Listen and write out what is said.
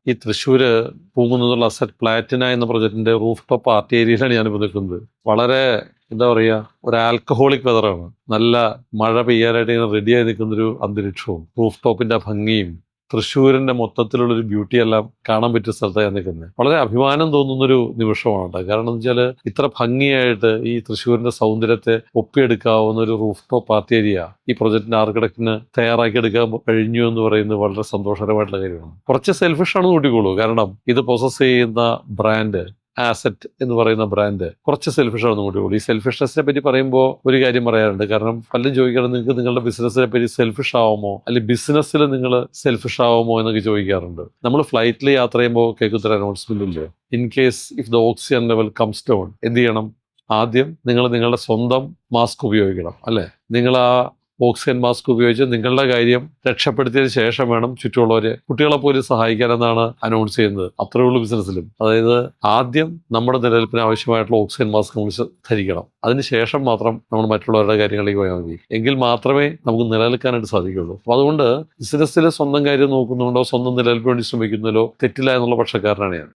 ഈ തൃശ്ശൂര് പൂങ്കുന്നതുള്ള അസറ്റ് പ്ലാറ്റിന എന്ന പ്രൊജക്ടിന്റെ roof top party ഏരിയയിലാണ് ഞാനിപ്പോൾ നിൽക്കുന്നത്. വളരെ എന്താ പറയുക, ഒരു ആൽക്കഹോളിക് വെതറാണ്. നല്ല മഴ പെയ്യാനായിട്ട് ഇങ്ങനെ റെഡിയായി നിൽക്കുന്നൊരു അന്തരീക്ഷവും റൂഫ് ടോപ്പിന്റെ ഭംഗിയും തൃശ്ശൂരിന്റെ മൊത്തത്തിലുള്ളൊരു ബ്യൂട്ടി എല്ലാം കാണാൻ പറ്റിയ സ്ഥലത്താണ് നിൽക്കുന്നത്. വളരെ അഭിമാനം തോന്നുന്നൊരു നിമിഷമാണ് കേട്ടോ. കാരണം എന്ന് വെച്ചാൽ ഇത്ര ഭംഗിയായിട്ട് ഈ തൃശ്ശൂരിന്റെ സൗന്ദര്യത്തെ ഒപ്പിയെടുക്കാവുന്ന ഒരു റൂഫ് ടോപ്പ് പാർട്ടി ഏരിയ ഈ പ്രൊജക്ടിന്റെ ആർക്കിടെക്റ്റിന് തയ്യാറാക്കിയെടുക്കാൻ കഴിഞ്ഞു എന്ന് പറയുന്നത് വളരെ സന്തോഷകരമായിട്ടുള്ള കാര്യമാണ്. കുറച്ച് സെൽഫിഷ് ആണെന്ന് കൂട്ടിക്കോളൂ. കാരണം ഇത് പൊസസ് ചെയ്യുന്ന ബ്രാൻഡ് ആസറ്റ് എന്ന് പറയുന്ന ബ്രാൻഡ് കുറച്ച് സെൽഫിഷാണെന്ന് കൂട്ടിക്കോളൂ. ഈ സെൽഫിഷ്നെസിനെ പറ്റി പറയുമ്പോൾ ഒരു കാര്യം പറയാറുണ്ട്. കാരണം പലരും ചോദിക്കാറുണ്ട്, നിങ്ങൾക്ക് നിങ്ങളുടെ ബിസിനസ്സിനെ പറ്റി സെൽഫിഷ് ആവുമോ, അല്ലെങ്കിൽ ബിസിനസ്സിൽ നിങ്ങൾ സെൽഫിഷ് ആവുമോ എന്നൊക്കെ ചോദിക്കാറുണ്ട്. നമ്മൾ ഫ്ലൈറ്റിൽ യാത്ര ചെയ്യുമ്പോൾ കേൾക്കുന്നൊരു അനൗൺസ്മെന്റ് ഇല്ലേ, in case if the oxygen level comes down എന്ത് ചെയ്യണം? ആദ്യം നിങ്ങൾ നിങ്ങളുടെ സ്വന്തം മാസ്ക് ഉപയോഗിക്കണം, അല്ലേ? നിങ്ങൾ ആ ഓക്സിജൻ മാസ്ക് ഉപയോഗിച്ച് നിങ്ങളുടെ കാര്യം രക്ഷപ്പെടുത്തിയതിന് ശേഷം വേണം ചുറ്റുമുള്ളവരെ, കുട്ടികളെ പോലും സഹായിക്കാനെന്നാണ് അനൗൺസ് ചെയ്യുന്നത്. അത്രയേ ഉള്ളൂ ബിസിനസ്സിലും. അതായത് ആദ്യം നമ്മുടെ നിലനിൽപ്പിന് ആവശ്യമായിട്ടുള്ള ഓക്സിജൻ മാസ്ക് നമ്മൾ ധരിക്കണം. അതിനുശേഷം മാത്രം നമ്മൾ മറ്റുള്ളവരുടെ കാര്യങ്ങളിലേക്ക് പോയാൽ മതി. എങ്കിൽ മാത്രമേ നമുക്ക് നിലനിൽക്കാനായിട്ട് സാധിക്കുള്ളൂ. അപ്പോൾ അതുകൊണ്ട് ബിസിനസ്സിൽ സ്വന്തം കാര്യം നോക്കുന്നുണ്ടോ, സ്വന്തം നിലനിൽപ്പിന് വേണ്ടി ശ്രമിക്കുന്നതിലോ തെറ്റില്ല എന്നുള്ള പക്ഷക്കാരനാണ് ഞാൻ.